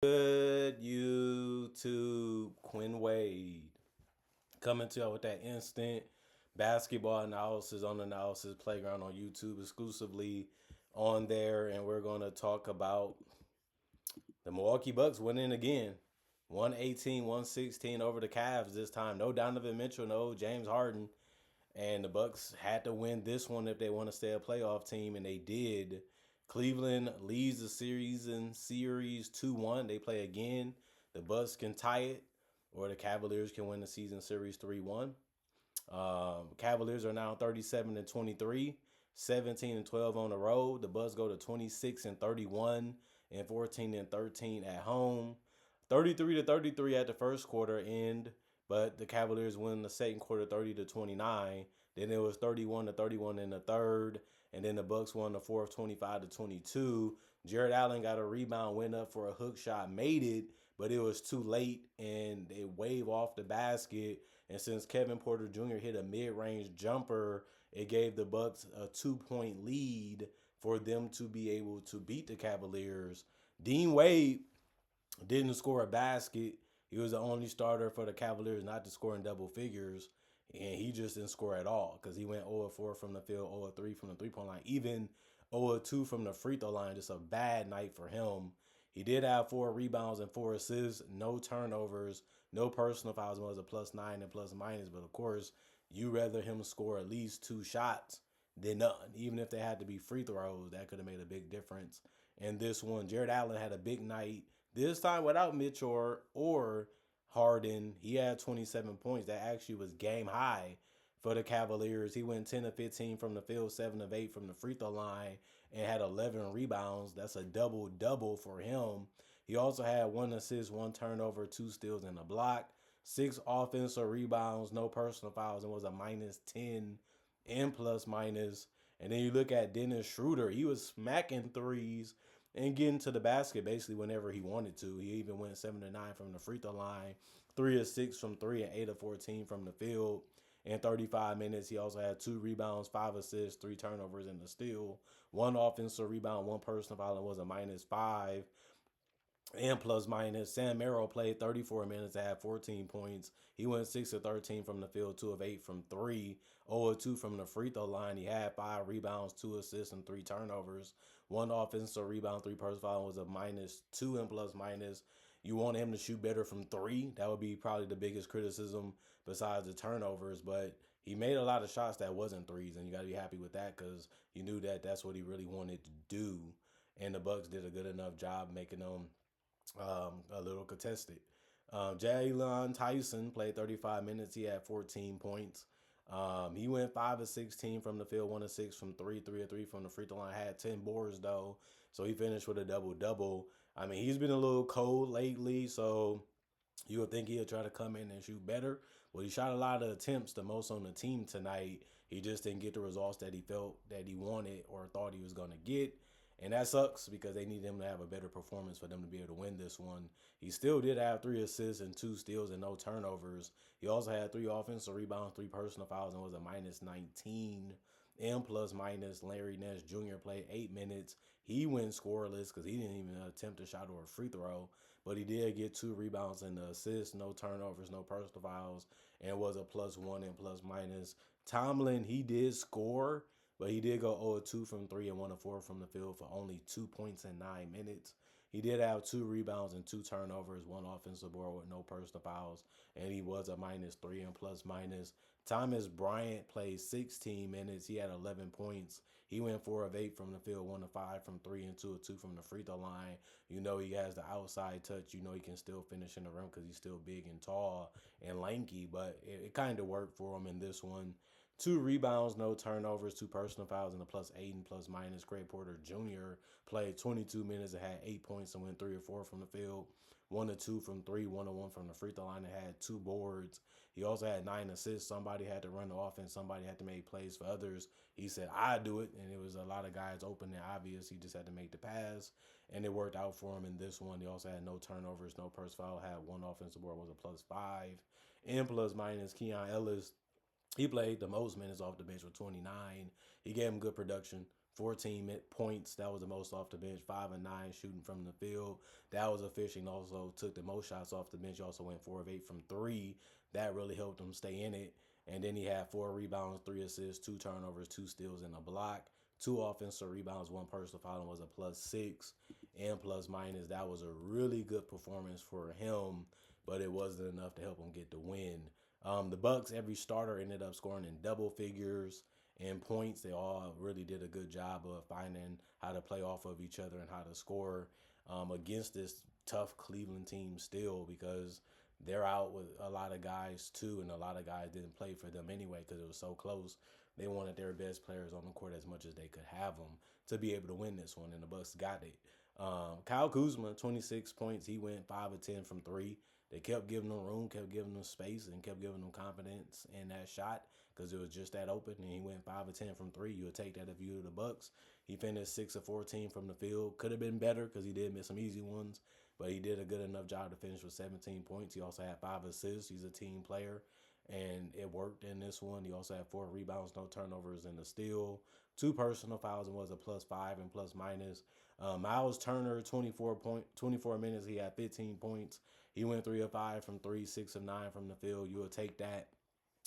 Good YouTube, Quinn Wade coming to you with that instant basketball analysis on the Analysis Playground on YouTube exclusively on there, and we're going to talk about the Milwaukee Bucks winning again, 116 over the Cavs this time. No Donovan Mitchell, no James Harden, and the Bucks had to win this one if they want to stay a playoff team, and they did. Cleveland leads the series in series 2-1. They play again. The Bucks can tie it, or the Cavaliers can win the season series 3-1. Cavaliers are now 37-23, 17-12 on the road. The Bucks go to 26-31 and 14-13 at home. 33-33 at the first quarter end, but the Cavaliers win the second quarter 30-29. Then it was 31-31 in the third, and then the Bucks won the fourth 25-22. Jared Allen got a rebound, went up for a hook shot, made it, but it was too late, and they wave off the basket. And since Kevin Porter Jr. hit a mid-range jumper, it gave the Bucks a 2-point lead for them to be able to beat the Cavaliers. Dean Wade didn't score a basket. He was the only starter for the Cavaliers not to score in double figures, and he just didn't score at all because he went 0-4 from the field, 0-3 from the three-point line, even 0-2 from the free throw line. Just a bad night for him. He did have 4 rebounds and 4 assists, no turnovers, no personal fouls. It was a +9 and plus minus, but of course, you rather him score at least 2 shots than none. Even if they had to be free throws, that could have made a big difference. And this one, Jared Allen had a big night. This time without Mitchell or Harden, he had 27 points. That actually was game high for the Cavaliers. He went 10 of 15 from the field, 7 of 8 from the free throw line, and had 11 rebounds. That's a double-double for him. He also had 1 assist, 1 turnover, 2 steals, and a block. 6 offensive rebounds, no personal fouls, and was a -10 and plus minus. And then you look at Dennis Schroeder. He was smacking threes and getting to the basket basically whenever he wanted to. He even went 7 of 9 from the free throw line, 3 of 6 from 3, and 8 of 14 from the field. In 35 minutes, he also had 2 rebounds, 5 assists, 3 turnovers, and a steal. 1 offensive rebound, 1 personal foul, and was a -5 and plus minus. Sam Merrill played 34 minutes and had 14 points. He went 6 of 13 from the field, 2 of 8 from 3, 0 of 2 from the free throw line. He had 5 rebounds, 2 assists, and 3 turnovers. 1 offensive rebound, 3 personal foul, was a -2 and plus minus. You want him to shoot better from 3. That would be probably the biggest criticism besides the turnovers, but he made a lot of shots that wasn't threes, and you got to be happy with that because you knew that that's what he really wanted to do, and the Bucks did a good enough job making them a little contested. Jalen Tyson played 35 minutes. He had 14 points. He went 5 of 16 from the field, 1 of 6 from 3, 3 of 3 from the free throw line. Had 10 boards though, so he finished with a double-double. I mean, he's been a little cold lately, so you would think he'll try to come in and shoot better. Well, he shot a lot of attempts, the most on the team tonight. He just didn't get the results that he felt that he wanted or thought he was going to get. And that sucks because they need him to have a better performance for them to be able to win this one. He still did have 3 assists and 2 steals and no turnovers. He also had 3 offensive rebounds, 3 personal fouls, and was a -19 and plus minus. Larry Nance Jr. played 8 minutes. He went scoreless because he didn't even attempt a shot or a free throw. But he did get 2 rebounds and the assist, no turnovers, no personal fouls, and was a +1 and plus minus. Tomlin, he did score, but he did go 0-2 from 3 and 1 of 4 from the field for only 2 points in 9 minutes. He did have 2 rebounds and 2 turnovers, 1 offensive board with no personal fouls, and he was a -3 and plus minus. Thomas Bryant played 16 minutes. He had 11 points. He went 4 of 8 from the field, 1 of 5 from 3, and 2 of 2 from the free throw line. You know he has the outside touch. You know he can still finish in the rim because he's still big and tall and lanky, but it kind of worked for him in this one. 2 rebounds, no turnovers, 2 personal fouls, and a +8 and plus minus. Craig Porter Jr. played 22 minutes and had 8 points and went 3 of 4 from the field, 1 of 2 from 3, 1 of 1 from the free throw line, and had 2 boards. He also had 9 assists. Somebody had to run the offense. Somebody had to make plays for others. He said, I do it, and it was a lot of guys open and obvious. He just had to make the pass, and it worked out for him in this one. He also had no turnovers, no personal foul, had 1 offensive board, was a +5 and plus minus. Keon Ellis, he played the most minutes off the bench with 29. He gave him good production 14 points. That was the most off the bench. 5 and 9 shooting from the field. That was efficient. Also took the most shots off the bench. He also went 4 of 8 from three. That really helped him stay in it. And then he had 4 rebounds, 3 assists, 2 turnovers, 2 steals, and a block. 2 offensive rebounds, 1 personal foul, and was a +6 and plus minus. That was a really good performance for him, but it wasn't enough to help him get the win. The Bucks, every starter ended up scoring in double figures and points. They all really did a good job of finding how to play off of each other and how to score against this tough Cleveland team still, because they're out with a lot of guys too, and a lot of guys didn't play for them anyway because it was so close. They wanted their best players on the court as much as they could have them to be able to win this one, and the Bucks got it. Kyle Kuzma, 26 points. He went 5 of 10 from three. They kept giving him room, kept giving him space, and kept giving him confidence in that shot because it was just that open, and he went 5 of 10 from three. You would take that if you were the Bucks. He finished 6 of 14 from the field. Could have been better because he did miss some easy ones, but he did a good enough job to finish with 17 points. He also had 5 assists. He's a team player, and it worked in this one. He also had 4 rebounds, no turnovers, and a steal. 2 personal fouls, and was a +5 and plus minus. Miles Turner, 24 minutes. He had 15 points. He went 3 of 5 from three, 6 of 9 from the field. You will take that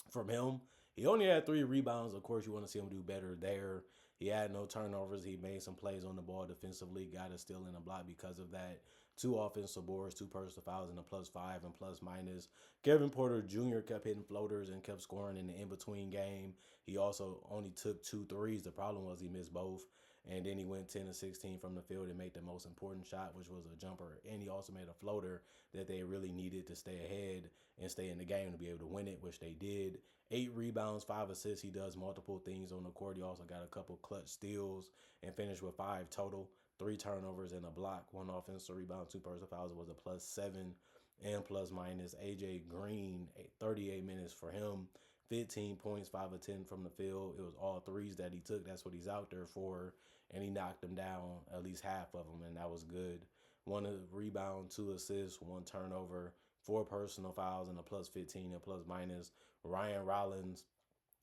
from him. He only had 3 rebounds. Of course, you want to see him do better there. He had no turnovers. He made some plays on the ball defensively, got a steal and a block because of that. 2 offensive boards, 2 personal fouls, and a +5 and plus minus. Kevin Porter Jr. kept hitting floaters and kept scoring in the in-between game. He also only took 2 threes. The problem was he missed both. And then he went 10 of 16 from the field and made the most important shot, which was a jumper. And he also made a floater that they really needed to stay ahead and stay in the game to be able to win it, which they did. 8 rebounds, 5 assists. He does multiple things on the court. He also got a couple clutch steals and finished with 5 total. 3 turnovers and a block. 1 offensive rebound, 2 personal fouls. Was a +7 and plus minus. AJ Green, 38 minutes for him. 15 points, 5 of 10 from the field. It was all threes that he took. That's what he's out there for. And he knocked them down, at least half of them, and that was good. 1 rebound, 2 assists, 1 turnover, 4 personal fouls, and a +15 and plus minus. Ryan Rollins,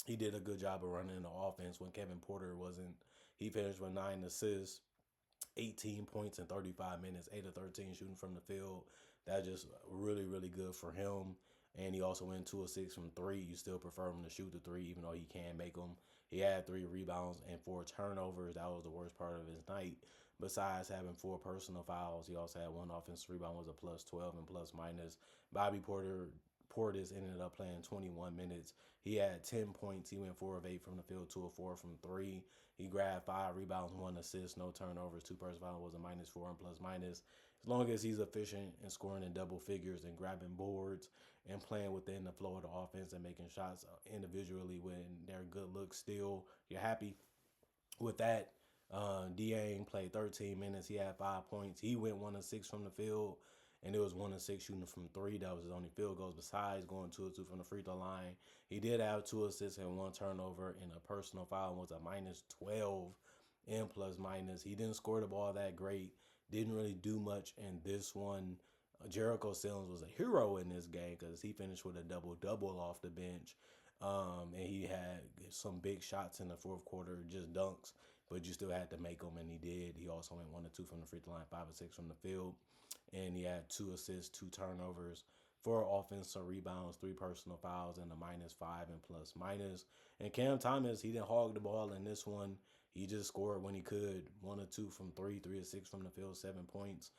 he did a good job of running the offense when Kevin Porter wasn't. He finished with 9 assists, 18 points in 35 minutes, 8 of 13 shooting from the field. That's just really, really good for him. And he also went 2 of 6 from three. You still prefer him to shoot the three, even though he can make them. He had 3 rebounds and 4 turnovers. That was the worst part of his night. Besides having 4 personal fouls, he also had 1 offensive rebound, was a +12 and plus minus. Bobby Portis ended up playing 21 minutes. He had 10 points. He went 4 of 8 from the field, 2 of 4 from three. He grabbed 5 rebounds, 1 assist, no turnovers, 2 personal fouls, was a -4 and plus minus. As long as he's efficient and scoring in double figures and grabbing boards and playing within the flow of the offense and making shots individually when they're good looks still, you're happy with that. Dieng played 13 minutes. He had 5 points. He went 1 of 6 from the field, and it was 1 of 6 shooting from three. That was his only field goals besides going 2 of 2 from the free throw line. He did have 2 assists and 1 turnover and a personal foul, was a -12 and plus minus. He didn't score the ball that great. Didn't really do much in this one. Jericho Sims was a hero in this game because he finished with a double-double off the bench. And he had some big shots in the fourth quarter, just dunks, but you still had to make them, and he did. He also went 1 of 2 from the free throw line, 5 of 6 from the field, and he had 2 assists, 2 turnovers, 4 offensive rebounds, 3 personal fouls, and a -5 and plus minus. And Cam Thomas, he didn't hog the ball in this one. He just scored when he could. 1 of 2 from three, 3 of 6 from the field, 7 points,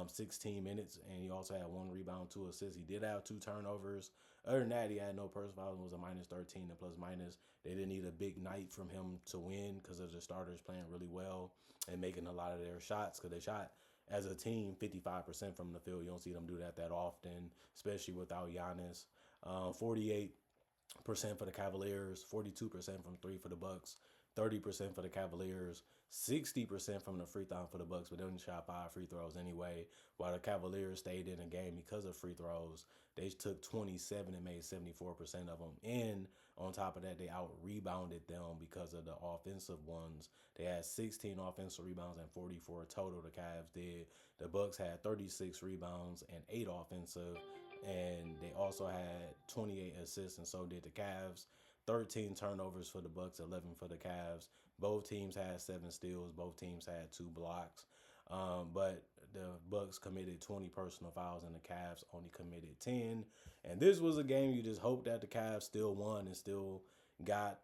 16 minutes, and he also had 1 rebound, 2 assists. He did have 2 turnovers. Other than that, he had no personal fouls and was a -13 and plus minus. They didn't need a big night from him to win because of the starters playing really well and making a lot of their shots, because they shot as a team 55% from the field. You don't see them do that often, especially without Giannis. 48% for the Cavaliers, 42% from three for the Bucks, 30% for the Cavaliers, 60% from the free throw for the Bucks, but they only shot 5 free throws anyway. While the Cavaliers stayed in the game because of free throws, they took 27 and made 74% of them. And on top of that, they out-rebounded them because of the offensive ones. They had 16 offensive rebounds and 44 total, the Cavs did. The Bucks had 36 rebounds and 8 offensive, and they also had 28 assists, and so did the Cavs. 13 turnovers for the Bucks, 11 for the Cavs. Both teams had 7 steals. Both teams had 2 blocks. But the Bucks committed 20 personal fouls and the Cavs only committed 10. And this was a game you just hope that the Cavs still won and still got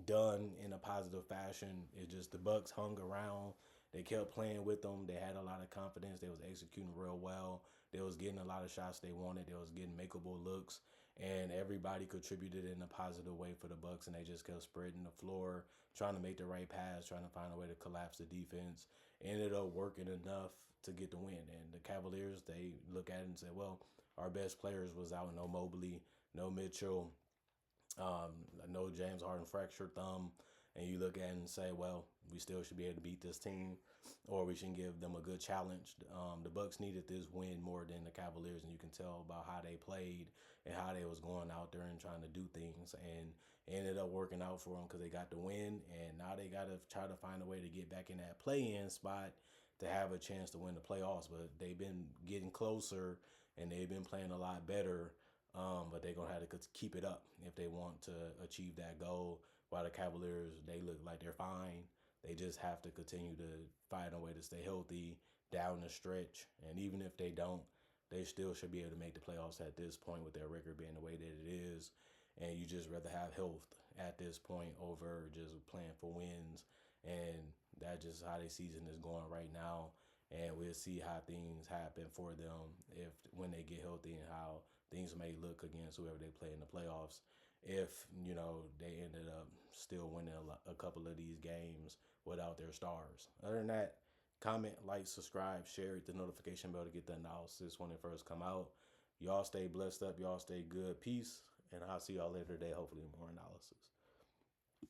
done in a positive fashion. It just the Bucks hung around. They kept playing with them. They had a lot of confidence. They was executing real well. They was getting a lot of shots they wanted. They was getting makeable looks, and everybody contributed in a positive way for the Bucks. And they just kept spreading the floor, trying to make the right pass, trying to find a way to collapse the defense. Ended up working enough to get the win. And the Cavaliers, they look at it and say, well, our best players was out. No Mobley, no Mitchell, no James Harden fractured thumb, and you look at it and say, well, we still should be able to beat this team, or we should give them a good challenge. The Bucks needed this win more than the Cavaliers, and you can tell about how they played and how they was going out there and trying to do things, and it ended up working out for them because they got the win, and now they got to try to find a way to get back in that play-in spot to have a chance to win the playoffs. But they've been getting closer, and they've been playing a lot better. But they're going to have to keep it up if they want to achieve that goal. While the Cavaliers, they look like they're fine. They just have to continue to find a way to stay healthy down the stretch. And even if they don't, they still should be able to make the playoffs at this point with their record being the way that it is. And you just rather have health at this point over just playing for wins. And that's just how their season is going right now. And we'll see how things happen for them if when they get healthy and how things may look against whoever they play in the playoffs. If they ended up still winning a couple of these games without their stars. Other than that, comment, like, subscribe, share it, the notification bell to get the analysis when it first come out. Y'all stay blessed up. Y'all stay good. Peace. And I'll see y'all later today. Hopefully more analysis.